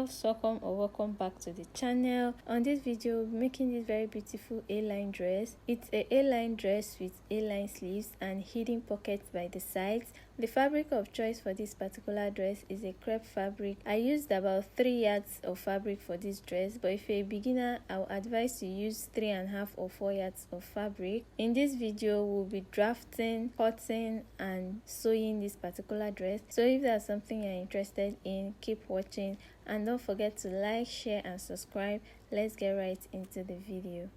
welcome or welcome back to the channel. On this video, we'll be making this very beautiful A-line dress. It's a A-line dress with A-line sleeves and hidden pockets by the sides. The fabric of choice for this particular dress is a crepe fabric. I used about 3 yards of fabric for this dress, but if you're a beginner, I would advise to use 3.5 or 4 yards of fabric. In this video, we'll be drafting, cutting and sewing this particular dress. So if that's something you're interested in, keep watching and don't forget to like, share and subscribe. Let's get right into the video.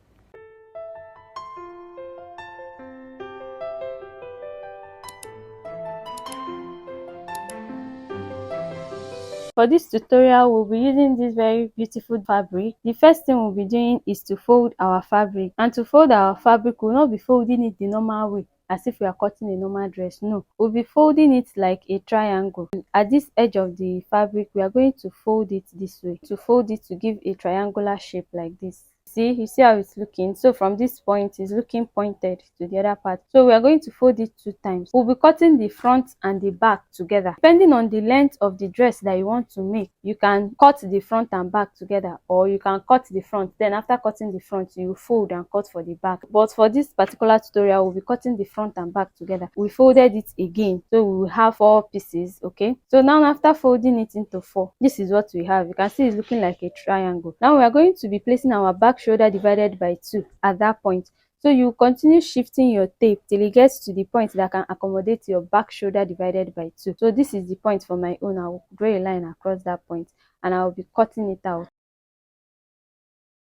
For this tutorial, we'll be using this very beautiful fabric. The first thing we'll be doing is to fold our fabric. And to fold our fabric, we'll not be folding it the normal way, as if we are cutting a normal dress. No, we'll be folding it like a triangle. At this edge of the fabric, we are going to fold it this way, to fold it to give a triangular shape like this. You see how it's looking. So from this point, it's looking pointed to the other part. So we are going to fold it 2 times. We'll be cutting the front and the back together. Depending on the length of the dress that you want to make, you can cut the front and back together, or you can cut the front, then after cutting the front, you fold and cut for the back. But for this particular tutorial, we'll be cutting the front and back together. We folded it again, so we will have 4 pieces. Okay, so now after folding it into 4, this is what we have. You can see it's looking like a triangle. Now we are going to be placing our back shoulder divided by 2 at that point. So you continue shifting your tape till it gets to the point that can accommodate your back shoulder divided by 2. So this is the point for my own. I will draw a line across that point and I will be cutting it out.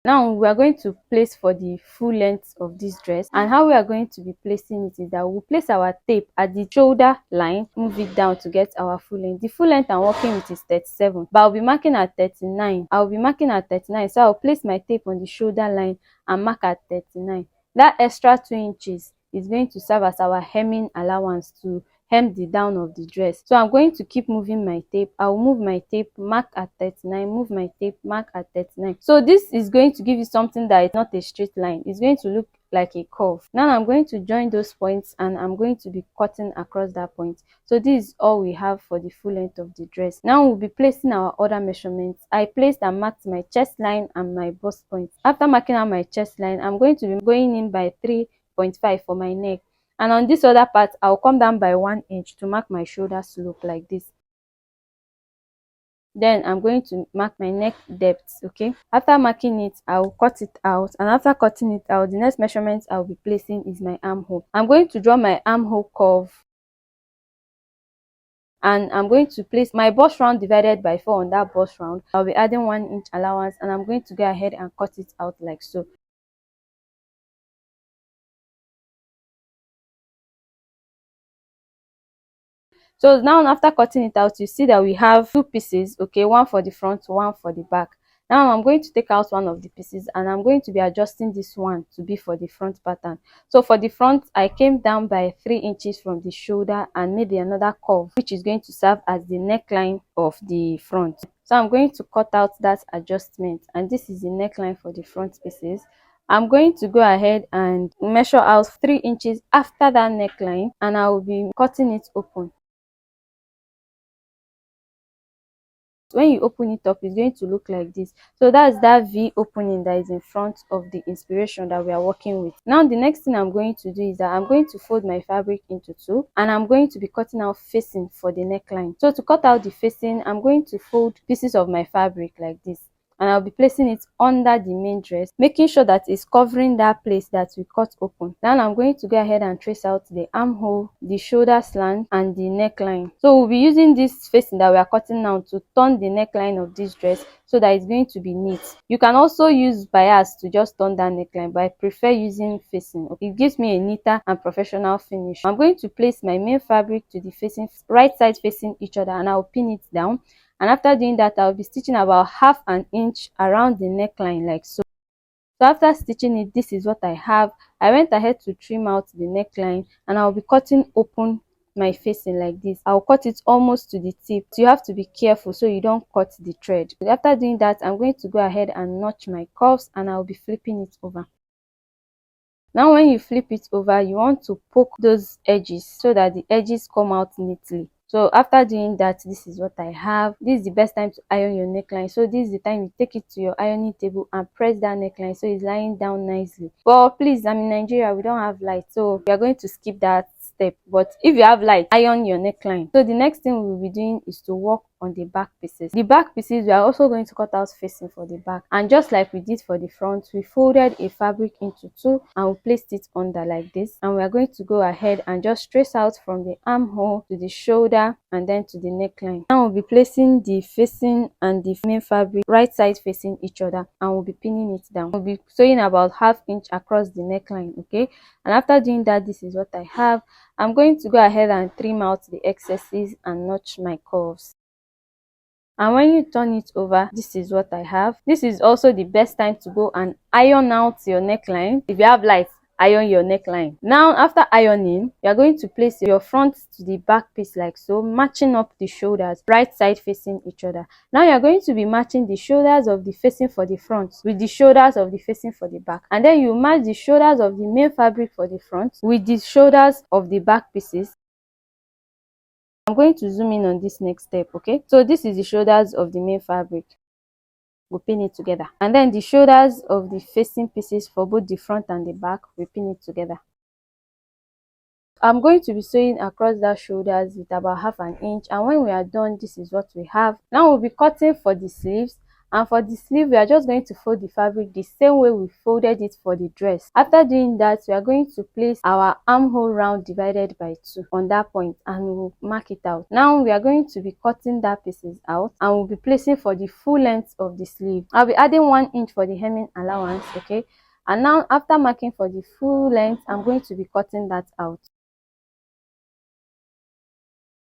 Now we are going to place for the full length of this dress, and how we are going to be placing it is that we'll place our tape at the shoulder line, move it down to get our full length. The full length I'm working with is 37, but I'll be marking at 39. I'll be marking at 39, so I'll place my tape on the shoulder line and mark at 39. That extra 2 inches is going to serve as our hemming allowance to hem the down of the dress. So I'm going to keep moving my tape. I'll move my tape, mark at 39, move my tape, mark at 39. So this is going to give you something that is not a straight line. It's going to look like a curve. Now I'm going to join those points and I'm going to be cutting across that point. So this is all we have for the full length of the dress. Now we'll be placing our other measurements. I placed and marked my chest line and my bust point. After marking out my chest line, I'm going to be going in by 3.5 for my neck. And on this other part, I'll come down by 1 inch to mark my shoulder slope like this. Then I'm going to mark my neck depth. Okay, after marking it, I'll cut it out, and after cutting it out, the next measurement I'll be placing is my armhole. I'm going to draw my armhole curve, and I'm going to place my bust round divided by 4 on that bust round. I'll be adding 1 inch allowance, and I'm going to go ahead and cut it out like so. So now after cutting it out, you see that we have 2 pieces. Okay, one for the front, one for the back. Now I'm going to take out one of the pieces and I'm going to be adjusting this one to be for the front pattern. So for the front, I came down by 3 inches from the shoulder and made another curve, which is going to serve as the neckline of the front. So I'm going to cut out that adjustment, and this is the neckline for the front pieces. I'm going to go ahead and measure out 3 inches after that neckline, and I will be cutting it open. When you open it up, it's going to look like this. So that's that V opening that is in front of the inspiration that we are working with. Now the next thing I'm going to do is that I'm going to fold my fabric into 2, and I'm going to be cutting out facing for the neckline. So to cut out the facing, I'm going to fold pieces of my fabric like this, and I'll be placing it under the main dress, making sure that it's covering that place that we cut open. Now I'm going to go ahead and trace out the armhole, the shoulder slant and the neckline. So we'll be using this facing that we are cutting now to turn the neckline of this dress so that it's going to be neat. You can also use bias to just turn that neckline, but I prefer using facing. It gives me a neater and professional finish. I'm going to place my main fabric to the facing, right side facing each other, and I'll pin it down. And after doing that, I'll be stitching about 1/2 inch around the neckline like so. So after stitching it, this is what I have. I went ahead to trim out the neckline, and I'll be cutting open my facing like this. I'll cut it almost to the tip. So you have to be careful so you don't cut the thread. After doing that, I'm going to go ahead and notch my curves, and I'll be flipping it over. Now when you flip it over, you want to poke those edges so that the edges come out neatly. So after doing that, this is what I have. This is the best time to iron your neckline. So this is the time you take it to your ironing table and press that neckline so it's lying down nicely. But please, I'm in Nigeria, we don't have light, so we are going to skip that step. But if you have light, iron your neckline. So the next thing we will be doing is to work on the back pieces. The back pieces, we are also going to cut out facing for the back, and just like we did for the front, we folded a fabric into two and we placed it under like this, and we are going to go ahead and just trace out from the armhole to the shoulder and then to the neckline. Now we'll be placing the facing and the main fabric right side facing each other, and we'll be pinning it down. We'll be sewing about ½ inch across the neckline, okay? And after doing that, this is what I have. I'm going to go ahead and trim out the excesses and notch my curves. And when you turn it over, this is what I have. This is also the best time to go and iron out your neckline. If you have light, iron your neckline. Now after ironing, you are going to place your front to the back piece like so, matching up the shoulders, right side facing each other. Now you are going to be matching the shoulders of the facing for the front with the shoulders of the facing for the back, and then you match the shoulders of the main fabric for the front with the shoulders of the back pieces. I'm going to zoom in on this next step, okay? So this is the shoulders of the main fabric. We'll pin it together. And then the shoulders of the facing pieces for both the front and the back, we pin it together. I'm going to be sewing across that shoulders with about ½ inch, and when we are done, this is what we have. Now we'll be cutting for the sleeves, and for the sleeve we are just going to fold the fabric the same way we folded it for the dress. After doing that, we are going to place our armhole round divided by 2 on that point, and we'll mark it out. Now we are going to be cutting that pieces out, and we'll be placing for the full length of the sleeve. I'll be adding 1 inch for the hemming allowance, okay? And now after marking for the full length, I'm going to be cutting that out.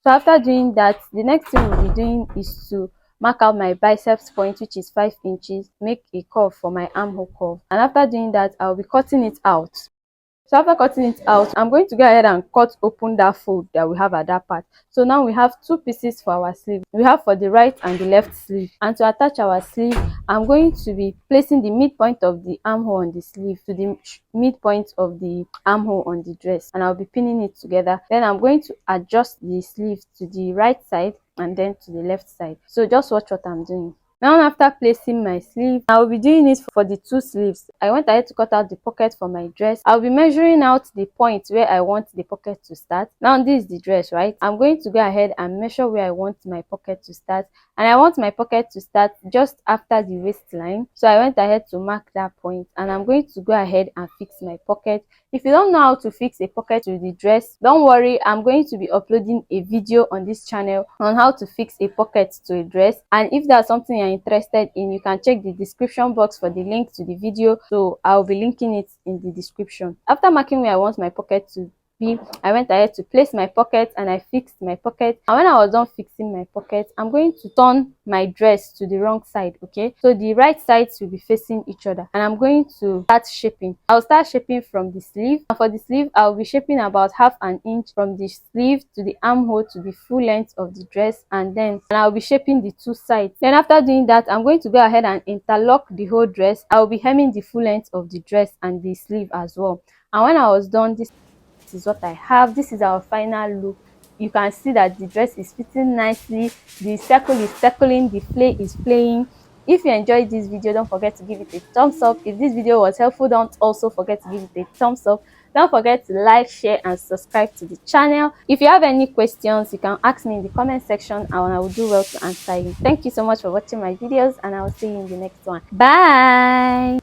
So after doing that, the next thing we'll be doing is to mark out my biceps point, which is 5 inches, make a curve for my armhole curve. And after doing that, I'll be cutting it out. So after cutting it out, I'm going to go ahead and cut open that fold that we have at that part. So now we have 2 pieces for our sleeve. We have for the right and the left sleeve. And to attach our sleeve, I'm going to be placing the midpoint of the armhole on the sleeve to the midpoint of the armhole on the dress, and I'll be pinning it together. Then I'm going to adjust the sleeve to the right side and then to the left side. So just watch what I'm doing. Now after placing my sleeve, I will be doing it for the 2 sleeves. I went ahead to cut out the pocket for my dress. I'll be measuring out the point where I want the pocket to start. Now this is the dress, right? I'm going to go ahead and measure where I want my pocket to start, and I want my pocket to start just after the waistline. So I went ahead to mark that point, and I'm going to go ahead and fix my pocket. If you don't know how to fix a pocket to the dress, don't worry, I'm going to be uploading a video on this channel on how to fix a pocket to a dress, and if that's something you're interested in, you can check the description box for the link to the video. So I'll be linking it in the description. After marking where I want my pocket to be, I went ahead to place my pocket and I fixed my pocket. And when I was done fixing my pocket, I'm going to turn my dress to the wrong side, okay? So the right sides will be facing each other, and I'm going to start shaping. I'll start shaping from the sleeve, and for the sleeve I'll be shaping about ½ inch from the sleeve to the armhole to the full length of the dress, and I'll be shaping the 2 sides. Then after doing that, I'm going to go ahead and interlock the whole dress. I'll be hemming the full length of the dress and the sleeve as well. And when I was done, this is what I have. This is our final look. You can see that the dress is fitting nicely, the circle is circling, the play is playing. If you enjoyed this video, don't forget to give it a thumbs up. If this video was helpful, don't also forget to give it a thumbs up. Don't forget to like, share and subscribe to the channel. If you have any questions, you can ask me in the comment section and I will do well to answer you. Thank you so much for watching my videos, and I will see you in the next one. Bye.